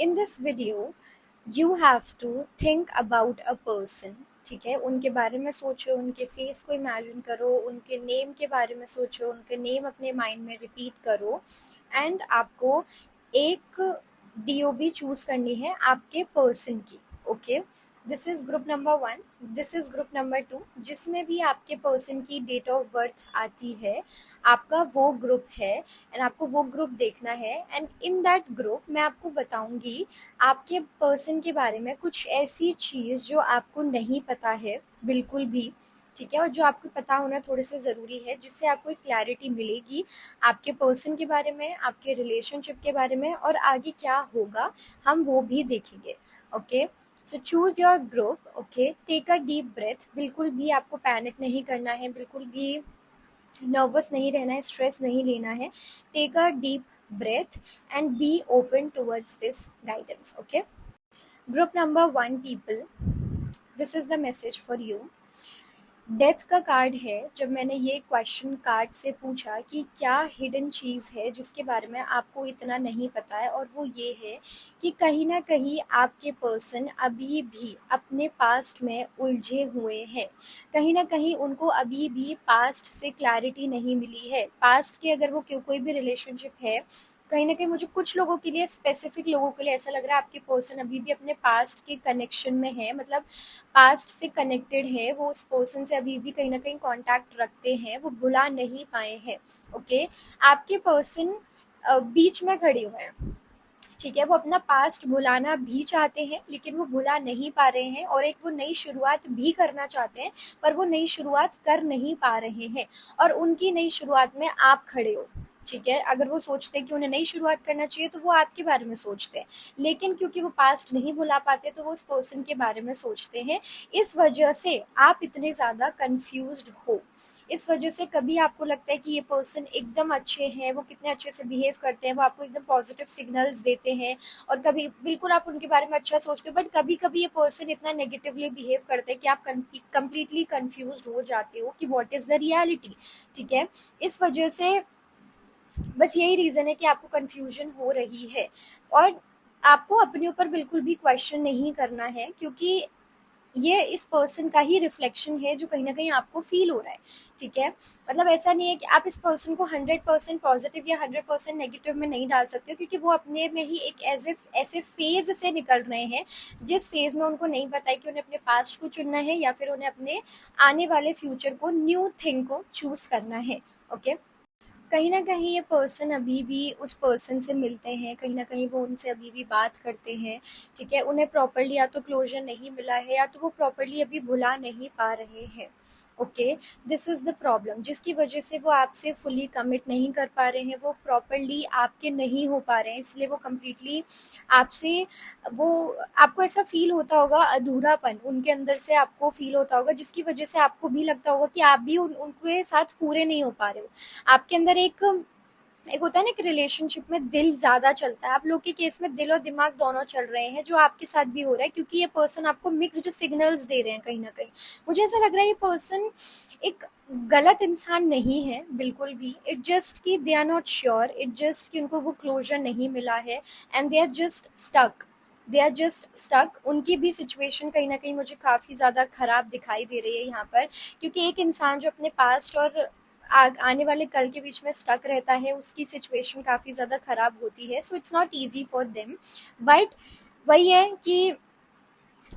In this video you have to think about a person. ठीक है, उनके बारे में सोचो, उनके फेस को इमेजिन करो, उनके नेम के बारे में सोचो, उनके नेम अपने माइंड में रिपीट करो एंड आपको एक डीओबी चूज करनी है आपके पर्सन की। Okay, this is group number 1, this is group number 2। जिसमें भी आपके पर्सन की डेट ऑफ बर्थ आती है आपका वो ग्रुप है एंड आपको वो ग्रुप देखना है। एंड इन दैट ग्रुप मैं आपको बताऊंगी आपके पर्सन के बारे में कुछ ऐसी चीज़ जो आपको नहीं पता है बिल्कुल भी। ठीक है, और जो आपको पता होना थोड़े से ज़रूरी है, जिससे आपको एक क्लैरिटी मिलेगी आपके पर्सन के बारे में, आपके रिलेशनशिप के बारे में, और आगे क्या होगा हम वो भी देखेंगे। Okay, so choose your group. Okay, take a deep breath. बिल्कुल भी आपको पैनिक नहीं करना है, बिल्कुल भी नर्वस नहीं रहना है, स्ट्रेस नहीं लेना है। Take a deep breath and be open towards this guidance. Okay, group number 1 people, this is the message for you. Death का कार्ड है। जब मैंने ये क्वेश्चन कार्ड से पूछा कि क्या हिडन चीज़ है जिसके बारे में आपको इतना नहीं पता है, और वो ये है कि कहीं ना कहीं आपके पर्सन अभी भी अपने पास्ट में उलझे हुए हैं। कहीं ना कहीं उनको अभी भी पास्ट से क्लैरिटी नहीं मिली है। पास्ट के अगर वो कोई भी रिलेशनशिप है, कहीं ना कहीं मुझे कुछ लोगों के लिए, स्पेसिफिक लोगों के लिए ऐसा लग रहा है आपके पर्सन अभी भी अपने पास्ट के कनेक्शन में है, मतलब पास्ट से कनेक्टेड है, वो उस पर्सन से अभी भी कहीं ना कहीं कांटेक्ट रखते हैं, वो भुला नहीं पाए हैं। ओके, आपके पर्सन बीच में खड़े हुए हैं। ठीक है, वो अपना पास्ट भुलाना भी चाहते हैं लेकिन वो भुला नहीं पा रहे हैं, और एक वो नई शुरुआत भी करना चाहते हैं पर वो नई शुरुआत कर नहीं पा रहे हैं, और उनकी नई शुरुआत में आप खड़े हो। ठीक है, अगर वो सोचते हैं कि उन्हें नई शुरुआत करना चाहिए तो वो आपके बारे में सोचते हैं, लेकिन क्योंकि वो पास्ट नहीं भुला पाते तो वो उस पर्सन के बारे में सोचते हैं। इस वजह से आप इतने ज़्यादा कंफ्यूज्ड हो। इस वजह से कभी आपको लगता है कि ये पर्सन एकदम अच्छे हैं, वो कितने अच्छे से बिहेव करते हैं, वो आपको एकदम पॉजिटिव सिग्नल्स देते हैं, और कभी बिल्कुल आप उनके बारे में अच्छा सोचते हो, बट कभी कभी ये पर्सन इतना नेगेटिवली बिहेव करते हैं कि आप कंप्लीटली कंफ्यूज हो जाते हो कि व्हाट इज़ द रियलिटी। ठीक है, इस वजह से बस यही रीज़न है कि आपको कन्फ्यूजन हो रही है, और आपको अपने ऊपर बिल्कुल भी क्वेश्चन नहीं करना है, क्योंकि ये इस पर्सन का ही रिफ्लेक्शन है जो कहीं ना कहीं आपको फील हो रहा है। ठीक है, मतलब ऐसा नहीं है कि आप इस पर्सन को 100% पॉजिटिव या 100% नेगेटिव में नहीं डाल सकते हो, क्योंकि वो अपने में ही एक ऐसे फेज से निकल रहे हैं जिस फेज में उनको नहीं पता है कि उन्हें अपने पास्ट को चुनना है या फिर उन्हें अपने आने वाले फ्यूचर को, न्यू थिंग को चूज करना है। ओके, कहीं न कहीं ये पर्सन अभी भी उस पर्सन से मिलते हैं, कहीं न कहीं वो उनसे अभी भी बात करते हैं। ठीक है, उन्हें प्रॉपर्ली या तो क्लोज़र नहीं मिला है या तो वो प्रॉपर्ली अभी भुला नहीं पा रहे हैं। Okay, this is the problem, जिसकी वजह से वो आपसे फुली कमिट नहीं कर पा रहे हैं, वो प्रॉपर्ली आपके नहीं हो पा रहे हैं, इसलिए वो कंप्लीटली आपसे, वो आपको ऐसा फ़ील होता होगा, अधूरापन उनके अंदर से आपको फ़ील होता होगा, जिसकी वजह से आपको भी लगता होगा कि आप भी उनके साथ पूरे नहीं हो पा रहे हो। आपके अंदर एक एक होता है ना कि रिलेशनशिप में दिल ज़्यादा चलता है, आप लोग के केस में दिल और दिमाग दोनों चल रहे हैं, जो आपके साथ भी हो रहा है, क्योंकि ये पर्सन आपको मिक्स्ड सिग्नल्स दे रहे हैं कहीं ना कहीं। मुझे ऐसा लग रहा है ये पर्सन एक गलत इंसान नहीं है बिल्कुल भी। इट जस्ट कि they are not sure, it just कि उनको वो क्लोजर नहीं मिला है and they are just stuck. उनकी भी सिचुएशन कहीं ना कहीं मुझे काफ़ी ज़्यादा ख़राब दिखाई दे रही है यहाँ पर, क्योंकि एक इंसान जो अपने पास्ट और आने वाले कल के बीच में स्टक रहता है, उसकी सिचुएशन काफ़ी ज़्यादा ख़राब होती है। So it's not easy for them, but वही है कि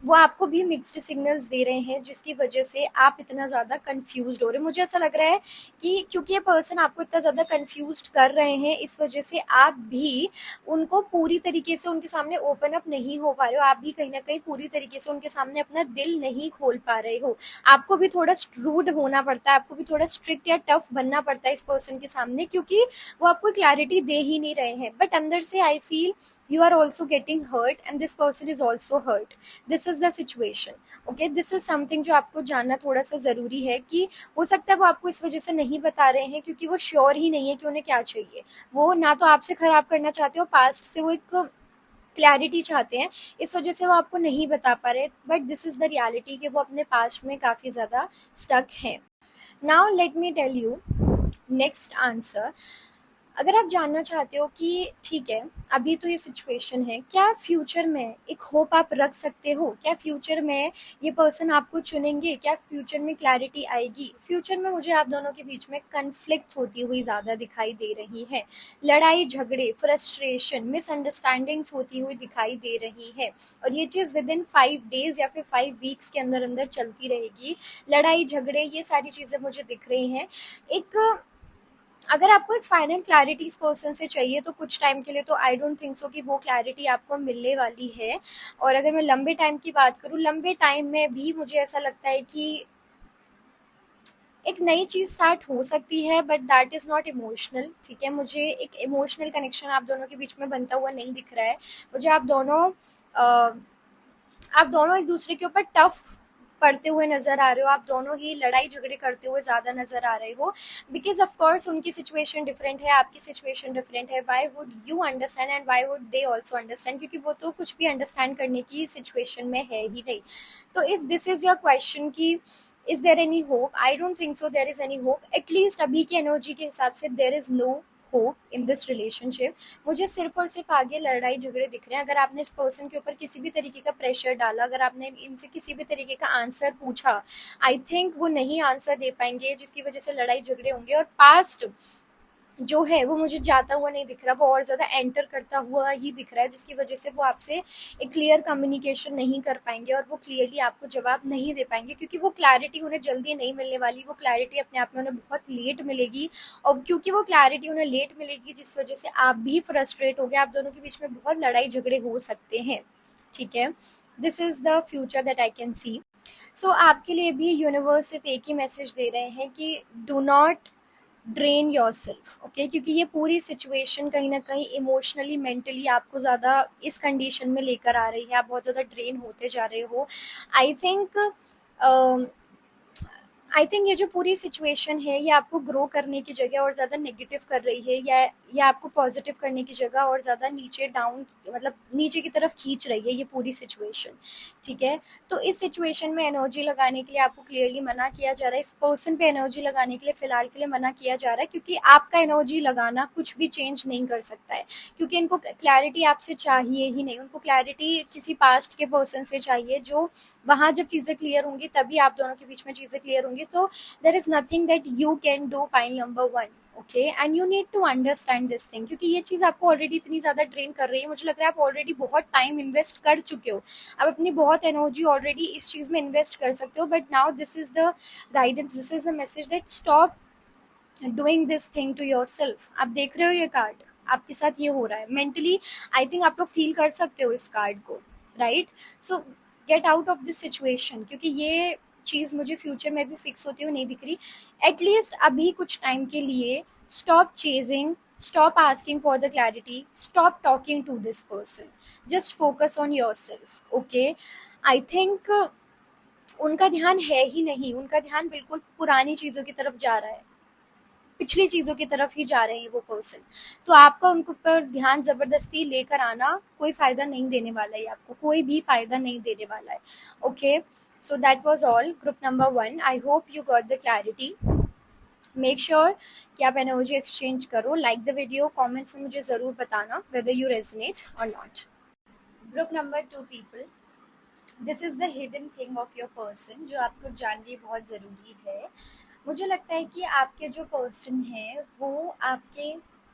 वो आपको भी मिक्स्ड सिग्नल्स दे रहे हैं, जिसकी वजह से आप इतना ज़्यादा कंफ्यूज्ड हो रहे हैं। मुझे ऐसा लग रहा है कि क्योंकि ये पर्सन आपको इतना ज़्यादा कंफ्यूज्ड कर रहे हैं, इस वजह से आप भी उनको पूरी तरीके से उनके सामने ओपन अप नहीं हो पा रहे हो, आप भी कहीं ना कहीं पूरी तरीके से उनके सामने अपना दिल नहीं खोल पा रहे हो। आपको भी थोड़ा रूड होना पड़ता है, आपको भी थोड़ा स्ट्रिक्ट या टफ बनना पड़ता है इस पर्सन के सामने, क्योंकि वो आपको क्लैरिटी दे ही नहीं रहे हैं, बट अंदर से I feel you are also getting hurt and this person is also hurt. This is the situation. Okay, this is something जो आपको जानना थोड़ा सा ज़रूरी है, कि हो सकता है वो आपको इस वजह से नहीं बता रहे हैं क्योंकि वो श्योर ही नहीं है कि उन्हें क्या चाहिए। वो ना तो आपसे ख़राब करना चाहते हो, पास्ट से वो एक क्लैरिटी चाहते हैं, इस वजह से वो आपको नहीं बता पा रहे, but this is the reality कि वो अपने पास्ट में काफ़ी ज़्यादा स्टक हैं। Now let me tell you next answer. अगर आप जानना चाहते हो कि ठीक है, अभी तो ये सिचुएशन है, क्या फ्यूचर में एक होप आप रख सकते हो? क्या फ्यूचर में ये पर्सन आपको चुनेंगे? क्या फ्यूचर में क्लैरिटी आएगी? फ्यूचर में मुझे आप दोनों के बीच में कन्फ्लिक्ट होती हुई ज़्यादा दिखाई दे रही है। लड़ाई झगड़े, फ्रस्ट्रेशन, मिसअंडरस्टैंडिंग्स होती हुई दिखाई दे रही है, और ये चीज़ विद इन 5 डेज या फिर 5 वीक्स के अंदर अंदर चलती रहेगी। लड़ाई झगड़े, ये सारी चीज़ें मुझे दिख रही हैं। एक, अगर आपको एक फाइनल क्लैरिटी इस पर्सन से चाहिए तो कुछ टाइम के लिए तो आई डोंट थिंक सो कि वो क्लैरिटी आपको मिलने वाली है। और अगर मैं लंबे टाइम की बात करूँ, लंबे टाइम में भी मुझे ऐसा लगता है कि एक नई चीज़ स्टार्ट हो सकती है, but that is not emotional. ठीक है, मुझे एक इमोशनल कनेक्शन आप दोनों के बीच में बनता हुआ नहीं दिख रहा है। मुझे आप दोनों एक दूसरे के ऊपर टफ पड़ते हुए नजर आ रहे हो, आप दोनों ही लड़ाई झगड़े करते हुए ज़्यादा नजर आ रहे हो, बिकॉज ऑफ कोर्स उनकी सिचुएशन डिफरेंट है, आपकी सिचुएशन डिफरेंट है। Why would you understand and why would they also understand? क्योंकि वो तो कुछ भी अंडरस्टैंड करने की सिचुएशन में है ही नहीं। तो if this is your question कि is there any hope, I don't think so there is any hope. At least अभी की एनर्जी के हिसाब से there is no hope in this relationship. मुझे सिर्फ और सिर्फ आगे लड़ाई झगड़े दिख रहे हैं। अगर आपने इस पर्सन के ऊपर किसी भी तरीके का प्रेशर डाला, अगर आपने इनसे किसी भी तरीके का आंसर पूछा, आई थिंक वो नहीं आंसर दे पाएंगे, जिसकी वजह से लड़ाई झगड़े होंगे। और पास्ट जो है वो मुझे जाता हुआ नहीं दिख रहा, वो और ज़्यादा एंटर करता हुआ ही दिख रहा है, जिसकी वजह से वो आपसे एक क्लियर कम्युनिकेशन नहीं कर पाएंगे और वो क्लियरली आपको जवाब नहीं दे पाएंगे, क्योंकि वो क्लैरिटी उन्हें जल्दी नहीं मिलने वाली। वो क्लैरिटी अपने आप में उन्हें बहुत लेट मिलेगी, और क्योंकि वो क्लैरिटी उन्हें लेट मिलेगी, जिस वजह से आप भी फ्रस्ट्रेट हो गए, आप दोनों के बीच में बहुत लड़ाई झगड़े हो सकते हैं। ठीक है, this is the future that I can see. So आपके लिए भी यूनिवर्स सिर्फ एक ही मैसेज दे रहे हैं कि do not drain your self. Okay, क्योंकि ये पूरी सिचुएशन कहीं ना कहीं इमोशनली मेंटली आपको ज़्यादा इस कंडीशन में लेकर आ रही है, आप बहुत ज़्यादा ड्रेन होते जा रहे हो। आई थिंक आई थिंक ये जो पूरी सिचुएशन है ये आपको ग्रो करने की जगह और ज़्यादा नेगेटिव कर रही है, या आपको पॉजिटिव करने की जगह और ज़्यादा नीचे डाउन, मतलब नीचे की तरफ खींच रही है ये पूरी सिचुएशन। ठीक है, तो इस सिचुएशन में एनर्जी लगाने के लिए आपको क्लियरली मना किया जा रहा है। इस पर्सन पे एनर्जी लगाने के लिए फ़िलहाल के लिए मना किया जा रहा है, क्योंकि आपका एनर्जी लगाना कुछ भी चेंज नहीं कर सकता है। क्योंकि इनको क्लैरिटी आपसे चाहिए ही नहीं, उनको क्लैरिटी किसी पास्ट के पर्सन से चाहिए, जो वहाँ जब चीज़ें क्लियर होंगी तभी आप दोनों के बीच में चीज़ें क्लियर होंगी। तो there is nothing that you can do, point number 1। Okay, and you need to understand this thing, क्योंकि ये चीज़ आपको ऑलरेडी इतनी ज़्यादा ड्रेन कर रही है। मुझे लग रहा है आप ऑलरेडी बहुत टाइम इन्वेस्ट कर चुके हो, आप अपनी बहुत एनर्जी ऑलरेडी इस चीज़ में इन्वेस्ट कर सकते हो। But now this is the guidance, this is the message that stop doing this thing to yourself. आप देख रहे हो ये कार्ड, आपके साथ ये हो रहा है मेंटली। आई थिंक आप लोग फील कर सकते हो इस कार्ड को, right? So get out of this situation, क्योंकि ये चीज़ मुझे फ्यूचर में भी फिक्स होती हुई नहीं दिख रही। एटलीस्ट अभी कुछ टाइम के लिए stop chasing, stop asking for the clarity, stop talking to this person, just focus on yourself. Okay, I think उनका ध्यान है ही नहीं, उनका ध्यान बिल्कुल पुरानी चीज़ों की तरफ जा रहा है, पिछली चीज़ों की तरफ ही जा रहे हैं वो पर्सन। तो आपका उनके ऊपर ध्यान ज़बरदस्ती लेकर आना कोई फ़ायदा नहीं देने वाला है, आपको कोई भी फ़ायदा नहीं देने वाला है। Okay, so that was all group number 1। I hope you got the clarity. Make sure कि आप एनर्जी एक्सचेंज करो। लाइक द वीडियो, कमेंट्स में मुझे ज़रूर बताना वेदर यू रेजोनेट और not. Group number 2 people, this is the hidden thing of your person, जो आपको जाननी बहुत ज़रूरी है। मुझे लगता है कि आपके जो पर्सन है वो आपके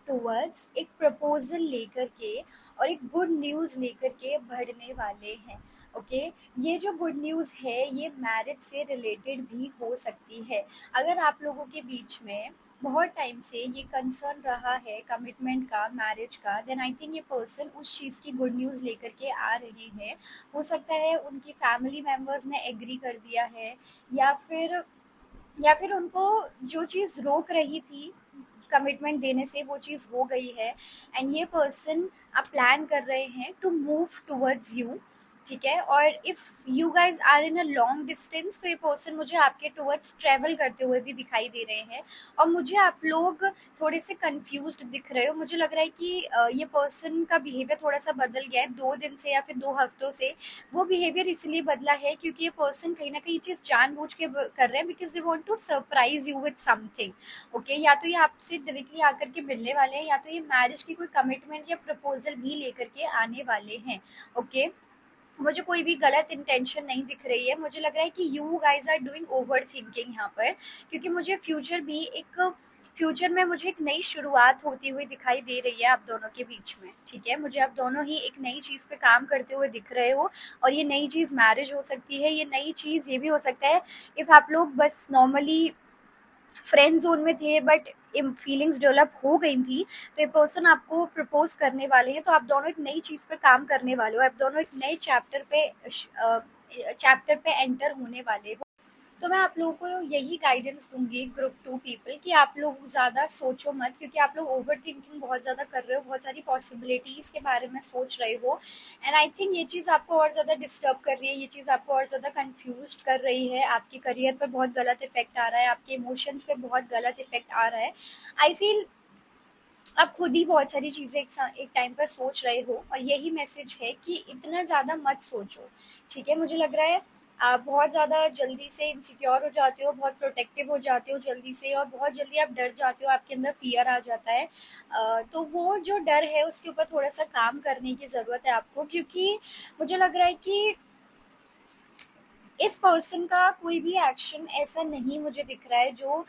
टूवर्ड्स एक प्रपोजल लेकर के और एक गुड न्यूज़ लेकर के बढ़ने वाले हैं। ओके, ये जो गुड न्यूज़ है ये मैरिज से रिलेटेड भी हो सकती है। अगर आप लोगों के बीच में बहुत टाइम से ये कंसर्न रहा है कमिटमेंट का, मैरिज का, देन आई थिंक ये पर्सन उस चीज़ की गुड न्यूज़ लेकर के आ रहे हैं। हो सकता है उनकी फैमिली मेम्बर्स ने एग्री कर दिया है, या फिर उनको जो चीज़ रोक रही थी कमिटमेंट देने से वो चीज़ हो गई है, एंड ये पर्सन अब प्लान कर रहे हैं टू मूव टुवर्ड्स यू। ठीक है। और if you guys are in a long distance, तो ये पर्सन मुझे आपके टुवर्ड्स ट्रेवल करते हुए भी दिखाई दे रहे हैं, और मुझे आप लोग थोड़े से कंफ्यूज्ड दिख रहे हो। मुझे लग रहा है कि ये पर्सन का बिहेवियर थोड़ा सा बदल गया है 2 दिन से या फिर 2 हफ्तों से। वो बिहेवियर इसलिए बदला है क्योंकि ये पर्सन कहीं ना कहीं चीज़ जानबूझ के कर रहे हैं, because they want to surprise you with something. Okay, या तो ये आपसे डायरेक्टली आकर के मिलने वाले हैं, या तो ये मैरिज की कोई कमिटमेंट या प्रपोजल भी लेकर के आने वाले हैं। ओके, मुझे कोई भी गलत इंटेंशन नहीं दिख रही है। मुझे लग रहा है कि you guys are doing overthinking यहाँ पर, क्योंकि मुझे फ्यूचर में मुझे एक नई शुरुआत होती हुई दिखाई दे रही है आप दोनों के बीच में। ठीक है, मुझे आप दोनों ही एक नई चीज़ पे काम करते हुए दिख रहे हो, और ये नई चीज़ मैरिज हो सकती है, ये नई चीज़ ये भी हो सकता है इफ़ आप लोग बस नॉर्मली फ्रेंड जोन में थे, बट फीलिंग्स डेवलप हो गई थी, तो ये पर्सन आपको प्रपोज करने वाले हैं। तो आप दोनों एक नई चीज़ पे काम करने वाले हो, आप दोनों एक नए चैप्टर पे एंटर होने वाले हो। तो मैं आप लोगों को यही गाइडेंस दूंगी, ग्रुप 2 पीपल, कि आप लोग ज़्यादा सोचो मत, क्योंकि आप लोग ओवर थिंकिंग बहुत ज़्यादा कर रहे हो, बहुत सारी पॉसिबिलिटीज़ के बारे में सोच रहे हो। एंड आई थिंक ये चीज़ आपको और ज़्यादा डिस्टर्ब कर रही है, ये चीज़ आपको और ज़्यादा कंफ्यूज कर रही है, आपके करियर पर बहुत गलत इफेक्ट आ रहा है, आपके इमोशंस पे बहुत गलत इफेक्ट आ रहा है। आई फील आप खुद ही बहुत सारी चीज़ें एक टाइम पर सोच रहे हो, और यही मैसेज है कि इतना ज़्यादा मत सोचो। ठीक है, मुझे लग रहा है आप बहुत ज़्यादा जल्दी से इनसिक्योर हो जाते हो, बहुत प्रोटेक्टिव हो जाते हो जल्दी से, और बहुत जल्दी आप डर जाते हो, आपके अंदर फियर आ जाता है। तो वो जो डर है उसके ऊपर थोड़ा सा काम करने की ज़रूरत है आपको, क्योंकि मुझे लग रहा है कि इस पर्सन का कोई भी एक्शन ऐसा नहीं मुझे दिख रहा है जो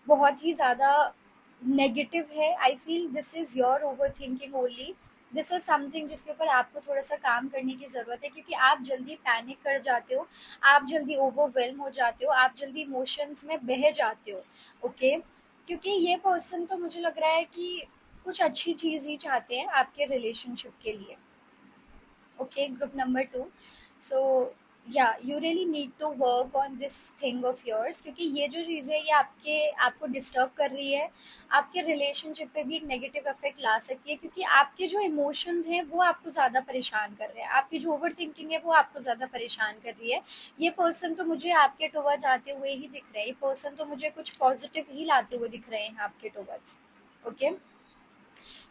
बहुत ही ज़्यादा नेगेटिव है। I feel this is your over thinking only. This is something जिसके ऊपर आपको थोड़ा सा काम करने की ज़रूरत है, क्योंकि आप जल्दी पैनिक कर जाते हो, आप जल्दी ओवरवेलम हो जाते हो, आप जल्दी इमोशंस में बह जाते हो। ओके, क्योंकि ये पर्सन तो मुझे लग रहा है कि कुछ अच्छी चीज़ ही चाहते हैं आपके रिलेशनशिप के लिए। Okay, group number 2। सो या you really need to work on this thing of yours, क्योंकि ये जो चीज़ है ये आपको डिस्टर्ब कर रही है, आपके रिलेशनशिप पे भी एक नेगेटिव इफेक्ट ला सकती है, क्योंकि आपके जो इमोशंस हैं वो आपको ज़्यादा परेशान कर रहे हैं, आपकी जो ओवर थिंकिंग है वो आपको ज़्यादा परेशान कर रही है। ये पर्सन तो मुझे आपके टुवर्ड्स आते हुए ही दिख रहे हैं, ये पर्सन तो मुझे कुछ पॉजिटिव ही लाते हुए दिख रहे हैं आपके towards. Okay,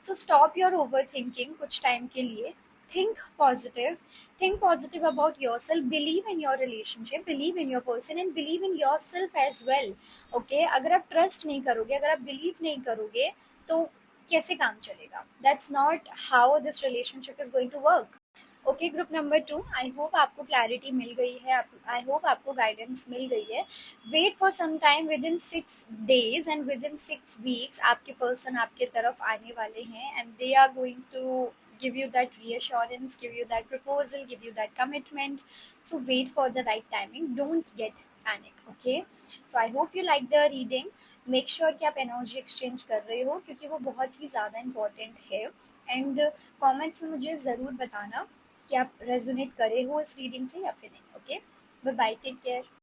so stop your over thinking कुछ टाइम के लिए। think positive, think positive about yourself, believe in your relationship, believe in your person, and believe in yourself as well. Okay, अगर आप ट्रस्ट नहीं करोगे, अगर आप बिलीव नहीं करोगे, तो कैसे काम चलेगा? That's not how this relationship is going to work. Okay, group number 2, I hope आपको क्लैरिटी मिल गई है, आई होप आपको गाइडेंस मिल गई है। Wait for some time, within 6 days and within 6 weeks आपके पर्सन आपके तरफ आने वाले हैं, and they are going to give you that reassurance, give you that proposal, give you that commitment. So wait for the right timing, don't get panic. Okay, so I hope you like the reading. Make sure कि आप energy exchange कर रहे हो, क्योंकि वो बहुत ही ज़्यादा important है। एंड कमेंट्स में मुझे ज़रूर बताना कि आप रेजोनेट करे हो इस रीडिंग से या फिर नहीं। Okay, bye bye, take care.